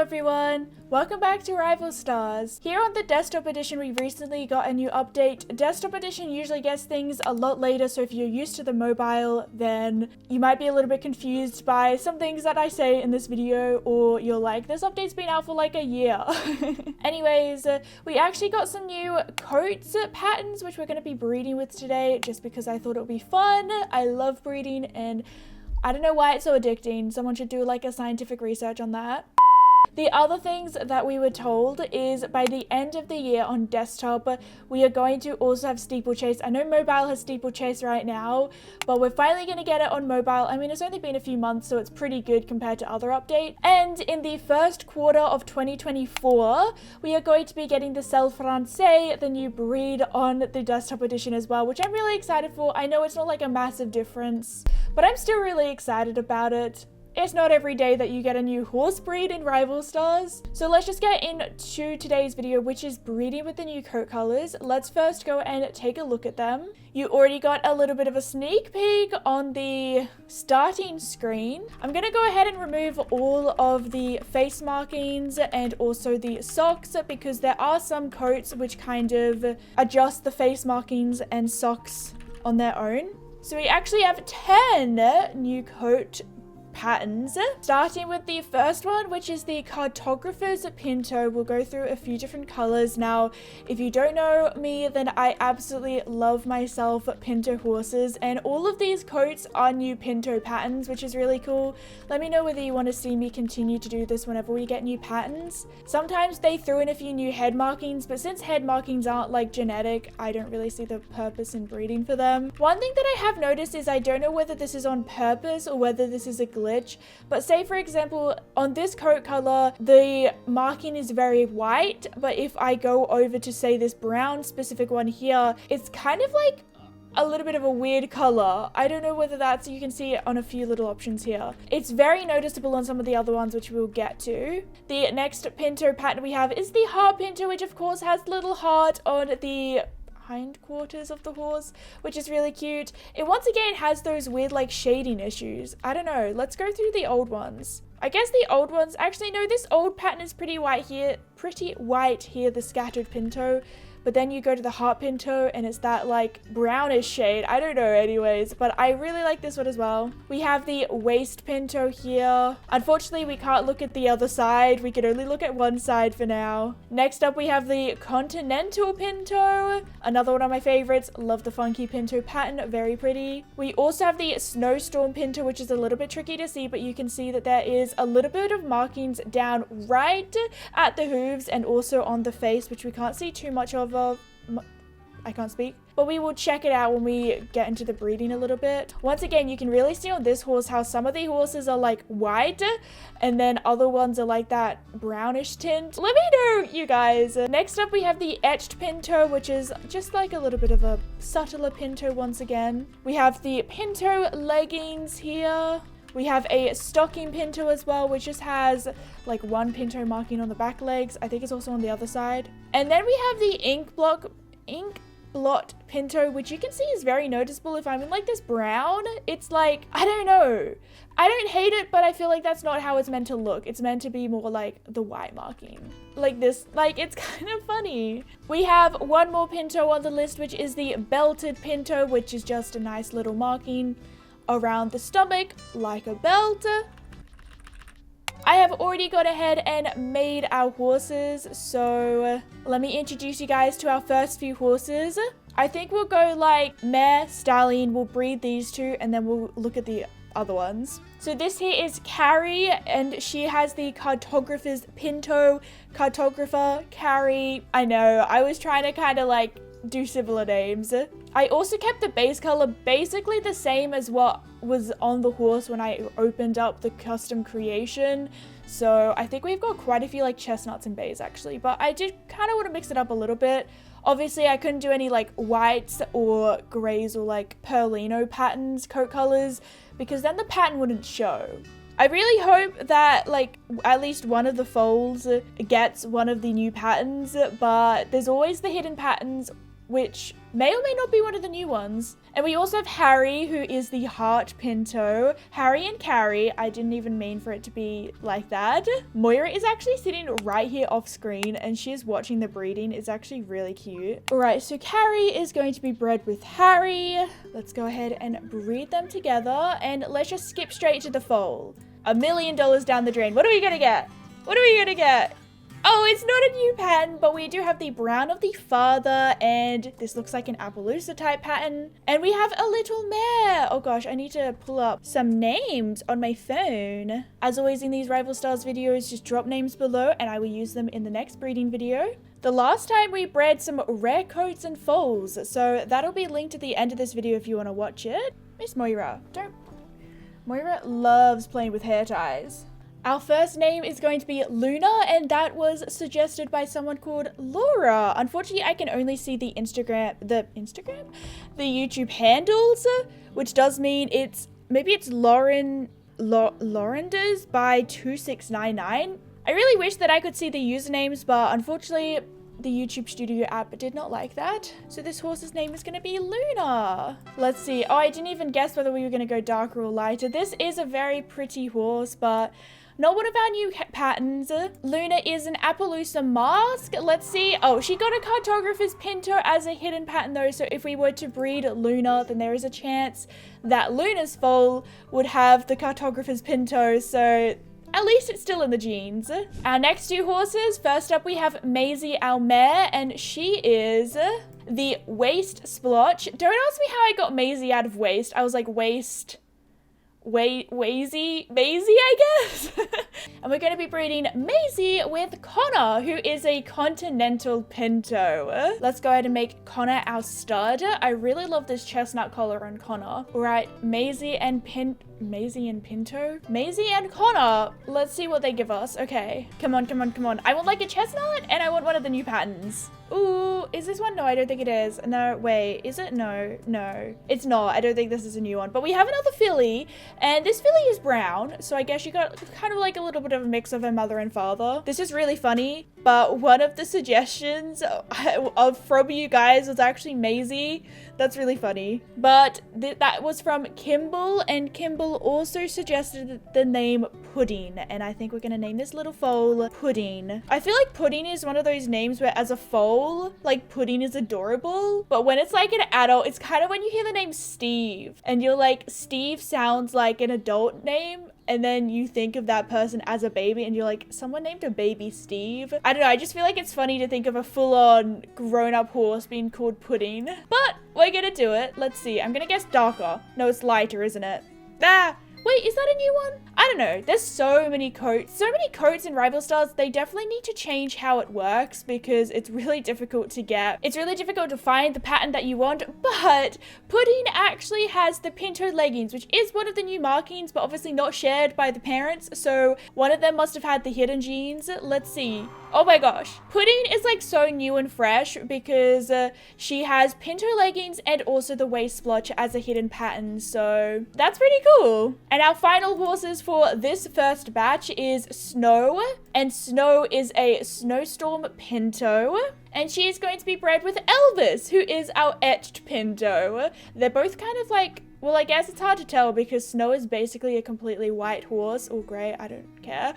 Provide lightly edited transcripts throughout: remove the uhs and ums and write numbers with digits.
everyone! Welcome back to Rival Stars. Here on the desktop edition, we recently got a new update. Desktop edition usually gets things a lot later, so if you're used to the mobile, then you might be a little bit confused by some things that I say in this video, or you're like, this update's been out for like a year. Anyways, we actually got some new coats patterns, which we're going to be breeding with today, just because I thought it would be fun. I love breeding, and I don't know why it's so addicting. Someone should do like a scientific research on that. The other things that we were told is by the end of the year on desktop, we are going to also have Steeplechase. I know mobile has Steeplechase right now, but we're finally going to get it on mobile. I mean, it's only been a few months, so it's pretty good compared to other updates. And in the first quarter of 2024, we are going to be getting the Selle Francais, the new breed, on the desktop edition as well, which I'm really excited for. I know it's not like a massive difference, but I'm still really excited about it. It's not every day that you get a new horse breed in Rival Stars. So let's just get into today's video, which is breeding with the new coat colors. Let's first go and take a look at them. You already got a little bit of a sneak peek on the starting screen. I'm going to go ahead and remove all of the face markings and also the socks, because there are some coats which kind of adjust the face markings and socks on their own. So we actually have 10 new coat patterns, starting with the first one, which is the Cartographer's Pinto. We'll go through a few different colors. Now, if you don't know me, then I absolutely love myself Pinto horses, and all of these coats are new Pinto patterns, which is really cool. Let me know whether you want to see me continue to do this whenever we get new patterns. Sometimes they threw in a few new head markings, but since head markings aren't like genetic, I don't really see the purpose in breeding for them. One thing that I have noticed is I don't know whether this is on purpose or whether this is a glitch, but say for example on this coat color the marking is very white, but if I go over to say this brown specific one here, it's kind of like a little bit of a weird color. I don't know whether that's, you can see it on a few little options here. It's very noticeable on some of the other ones, which we'll get to. The next Pinto pattern we have is the Heart Pinto, which of course has little heart on the hindquarters of the horse, which is really cute. It once again has those weird like shading issues. I don't know. Let's go through the old ones. I guess the old ones, actually no, this old pattern is pretty white here, the scattered Pinto. But then you go to the Heart Pinto and it's that like brownish shade. I don't know anyways, but I really like this one as well. We have the Waist Pinto here. Unfortunately, we can't look at the other side. We can only look at one side for now. Next up, we have the Continental Pinto. Another one of my favorites. Love the funky Pinto pattern. Very pretty. We also have the Snowstorm Pinto, which is a little bit tricky to see, but you can see that there is a little bit of markings down right at the hooves and also on the face, which we can't see too much of. I can't speak, but we will check it out when we get into the breeding a little bit. Once again, you can really see on this horse how some of the horses are like white and then other ones are like that brownish tint. Let me know, you guys. Next up, we have the Etched Pinto, which is just like a little bit of a subtler Pinto once again. We have the Pinto Leggings here. We have a Stocking Pinto as well, which just has like one Pinto marking on the back legs. I think it's also on the other side. And then we have the Ink Blot Pinto, which you can see is very noticeable. If I'm in like this brown, it's like, I don't know. I don't hate it, but I feel like that's not how it's meant to look. It's meant to be more like the white marking. Like this, like it's kind of funny. We have one more Pinto on the list, which is the Belted Pinto, which is just a nice little marking around the stomach like a belt. I have already gone ahead and made our horses, so let me introduce you guys to our first few horses. I think we'll go like mare, stallion, we'll breed these two and then we'll look at the other ones. So this here is Carrie, and she has the Cartographer's Pinto. Cartographer, Carrie. I know, I was trying to kind of like do similar names. I also kept the base color basically the same as what was on the horse when I opened up the custom creation. So I think we've got quite a few like chestnuts and bays actually, but I did kind of want to mix it up a little bit. Obviously I couldn't do any like whites or grays or like Perlino patterns, coat colors, because then the pattern wouldn't show. I really hope that like at least one of the foals gets one of the new patterns, but there's always the hidden patterns which may or may not be one of the new ones. And we also have Harry, who is the heart pinto. Harry and Carrie, I didn't even mean for it to be like that. Moira is actually sitting right here off screen and she is watching the breeding. It's actually really cute. All right, so Carrie is going to be bred with Harry. Let's go ahead and breed them together and let's just skip straight to the foal. $1 million down the drain. What are we gonna get? What are we gonna get? Oh, it's not a new pattern, but we do have the brown of the father, and this looks like an Appaloosa type pattern. And we have a little mare. Oh gosh, I need to pull up some names on my phone. As always in these Rival Stars videos, just drop names below and I will use them in the next breeding video. The last time we bred some rare coats and foals, so that'll be linked at the end of this video if you want to watch it. Miss Moira, Moira loves playing with hair ties. Our first name is going to be Luna, and that was suggested by someone called Laura. Unfortunately, I can only see the YouTube handles, which does mean maybe it's Laurenders by 2699. I really wish that I could see the usernames, but unfortunately, the YouTube Studio app did not like that. So this horse's name is going to be Luna. Let's see. Oh, I didn't even guess whether we were going to go darker or lighter. This is a very pretty horse, but not one of our new patterns. Luna is an Appaloosa mask. Let's see. Oh, she got a cartographer's pinto as a hidden pattern though. So if we were to breed Luna, then there is a chance that Luna's foal would have the cartographer's pinto. So at least it's still in the genes. Our next two horses, first up we have Maisie, our mare, and she is the waist splotch. Don't ask me how I got Maisie out of waist. I was like waist, Maisie, I guess. And we're going to be breeding Maisie with Connor, who is a continental pinto. Let's go ahead and make Connor our stud. I really love this chestnut collar on Connor. All right, Maisie and Pinto? Maisie and Connor. Let's see what they give us. Okay, come on. I want like a chestnut and I want one of the new patterns. Ooh, is this one? No, I don't think it is. No, wait, is it? No, it's not. I don't think this is a new one, but we have another filly, and this filly is brown, so I guess you got kind of like a little bit of a mix of her mother and father. This is really funny, but one of the suggestions from you guys was actually Maisie. That's really funny. But that was from Kimball, and Kimball also suggested the name Pudding, and I think we're gonna name this little foal Pudding. I feel like Pudding is one of those names where as a foal, like Pudding is adorable, but when it's like an adult, it's kind of when you hear the name Steve, and you're like, Steve sounds like an adult name, and then you think of that person as a baby and you're like, someone named a baby Steve? I don't know, I just feel like it's funny to think of a full-on grown-up horse being called Pudding. But we're gonna do it. Let's see, I'm gonna guess darker. No, it's lighter, isn't it? Ah! Wait, is that a new one? I don't know. There's so many coats. So many coats in Rival Stars. They definitely need to change how it works because it's really difficult to get. It's really difficult to find the pattern that you want, but Pudding actually has the pinto leggings, which is one of the new markings, but obviously not shared by the parents. So one of them must have had the hidden genes. Let's see. Oh my gosh. Pudding is like so new and fresh because she has pinto leggings and also the waist splotch as a hidden pattern. So that's pretty cool. And our final horses for this first batch is Snow. And Snow is a snowstorm pinto. And she is going to be bred with Elvis, who is our etched pinto. They're both kind of like, well, I guess it's hard to tell because Snow is basically a completely white horse, or grey, I don't care.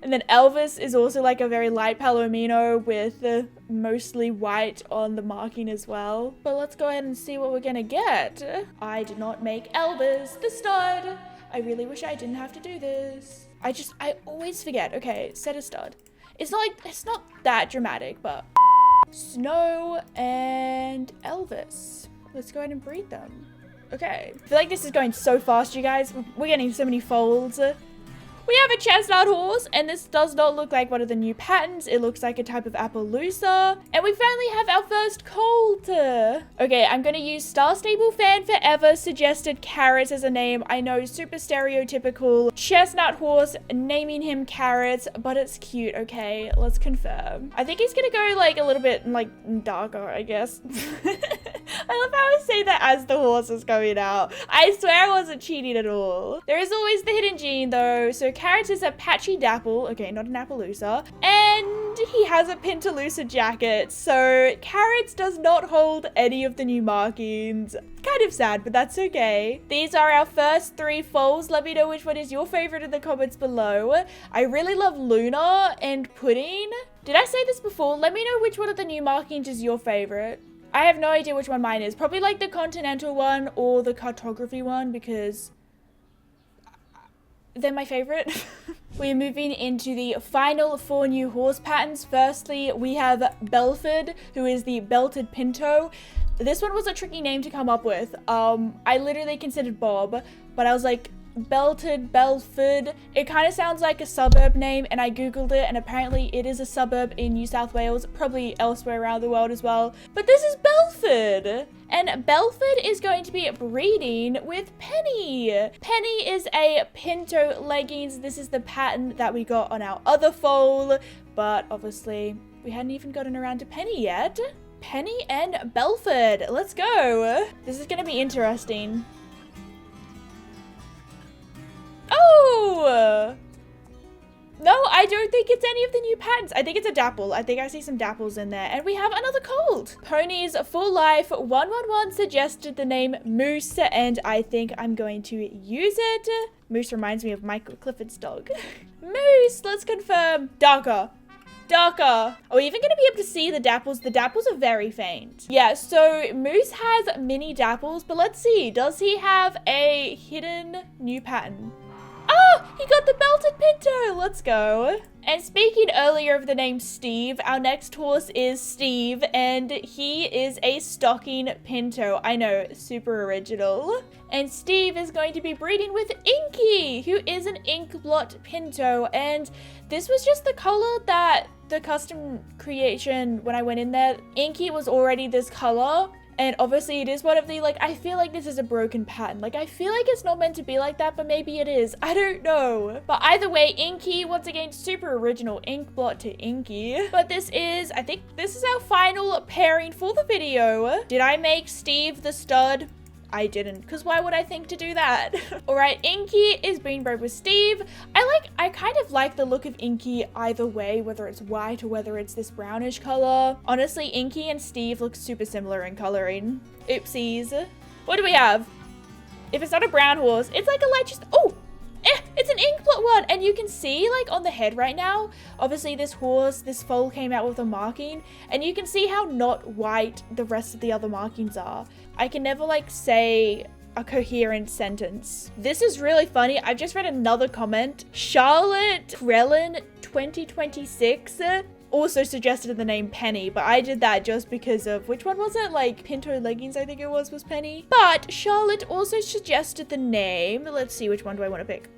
And then Elvis is also like a very light palomino with mostly white on the marking as well. But let's go ahead and see what we're gonna get. I did not make Elvis the stud. I really wish I didn't have to do this. I always forget. Okay, set a stud. It's not that dramatic, but Snow and Elvis. Let's go ahead and breed them. Okay. I feel like this is going so fast, you guys. We're getting so many folds. We have a chestnut horse, and this does not look like one of the new patterns. It looks like a type of Appaloosa. And we finally have our first colt. Okay, I'm going to use Star Stable Fan Forever suggested Carrots as a name. I know, super stereotypical chestnut horse, naming him Carrots, but it's cute, okay? Let's confirm. I think he's going to go like a little bit like darker, I guess. I love how I say that as the horse is going out. I swear I wasn't cheating at all. There is always the hidden gene though. So Carrots is a patchy dapple. Okay, not an Appaloosa. And he has a Pintalusa jacket. So Carrots does not hold any of the new markings. Kind of sad, but that's okay. These are our first 3 foals. Let me know which one is your favorite in the comments below. I really love Luna and Pudding. Did I say this before? Let me know which one of the new markings is your favorite. I have no idea which one mine is. Probably like the Continental one or the Cartography one because they're my favorite. We're moving into the final 4 new horse patterns. Firstly, we have Belford, who is the Belted Pinto. This one was a tricky name to come up with. I literally considered Bob, but I was like, Belted, Belford. It kind of sounds like a suburb name, and I googled it, and apparently it is a suburb in New South Wales, probably elsewhere around the world as well. But this is Belford, and Belford is going to be breeding with Penny. Penny is a Pinto leggings. This is the pattern that we got on our other foal, but obviously we hadn't even gotten around to Penny yet. Penny and Belford, let's go. This is gonna be interesting. Oh! No, I don't think it's any of the new patterns. I think it's a dapple. I think I see some dapples in there. And we have another colt. Ponies for Life 111 suggested the name Moose, and I think I'm going to use it. Moose reminds me of Michael Clifford's dog. Moose, let's confirm. Darker. Darker. Are we even going to be able to see the dapples? The dapples are very faint. Yeah, so Moose has mini dapples, but let's see. Does he have a hidden new pattern? Oh, he got the Belted Pinto. Let's go. And speaking earlier of the name Steve, our next horse is Steve, and he is a stocking Pinto. I know, super original. And Steve is going to be breeding with Inky, who is an ink blot Pinto. And this was just the color that the custom creation, when I went in there, Inky was already this color. And obviously it is one of the, like, I feel like this is a broken pattern. Like, I feel like it's not meant to be like that, but maybe it is. I don't know. But either way, Inky, once again, super original ink blot to Inky. But this is, I think this is our final pairing for the video. Did I make Steve the stud? I didn't, because why would I think to do that? All right, Inky is being bred with Steve. I kind of like the look of Inky either way, whether it's white or whether it's this brownish color. Honestly, Inky and Steve look super similar in coloring. Oopsies. What do we have? If it's not a brown horse, it's like a light just, oh! It's an ink blot one, and you can see like on the head right now, obviously this foal came out with a marking, and you can see how not white the rest of the other markings are. I can never like say a coherent sentence. This is really funny. I've just read another comment. Charlotte Krellin 2026 also suggested the name Penny, but I did that just because of, which one was it? Like Pinto leggings, I think it was Penny. But Charlotte also suggested the name. Let's see, which one do I want to pick?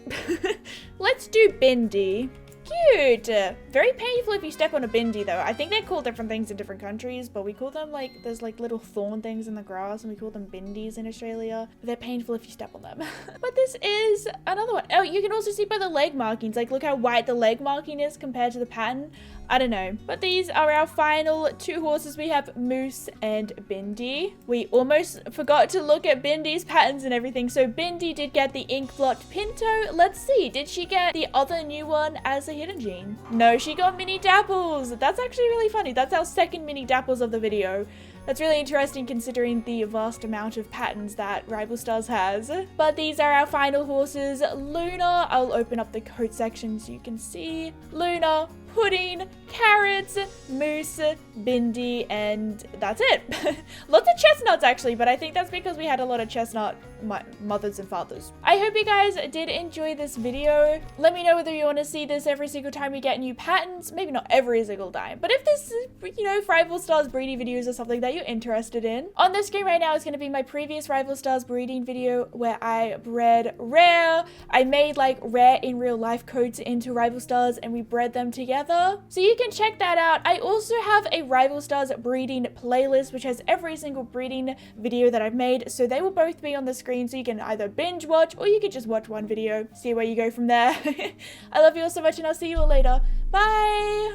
Let's do Bindi. Cute. Very painful if you step on a bindi though. I think they're called different things in different countries, but we call them like, there's like little thorn things in the grass and we call them bindis in Australia. They're painful if you step on them. But this is another one. Oh, you can also see by the leg markings, like look how white the leg marking is compared to the pattern. I don't know. But these are our final 2 horses. We have Moose and Bindi. We almost forgot to look at Bindi's patterns and everything. So Bindi did get the ink blot Pinto. Let's see. Did she get the other new one as a hidden gene? No, she got mini dapples. That's actually really funny. That's our second mini dapples of the video. That's really interesting considering the vast amount of patterns that Rival Stars has. But these are our final horses. Luna, I'll open up the coat section so you can see. Luna, Pudding, Carrots, Moose, Bindi, and that's it. Lots of chestnuts actually, but I think that's because we had a lot of chestnut mothers and fathers. I hope you guys did enjoy this video. Let me know whether you want to see this every single time we get new patterns. Maybe not every single time, but if this is, you know, Rival Stars breeding videos or something that you're interested in. On the screen right now is going to be my previous Rival Stars breeding video where I bred rare. I made like rare in real life coats into Rival Stars and we bred them together. So you can check that out. I also have a Rival Stars breeding playlist which has every single breeding video that I've made. So they will both be on the screen so you can either binge watch or you can just watch one video, see where you go from there. I love you all so much and I'll see you all later. Bye!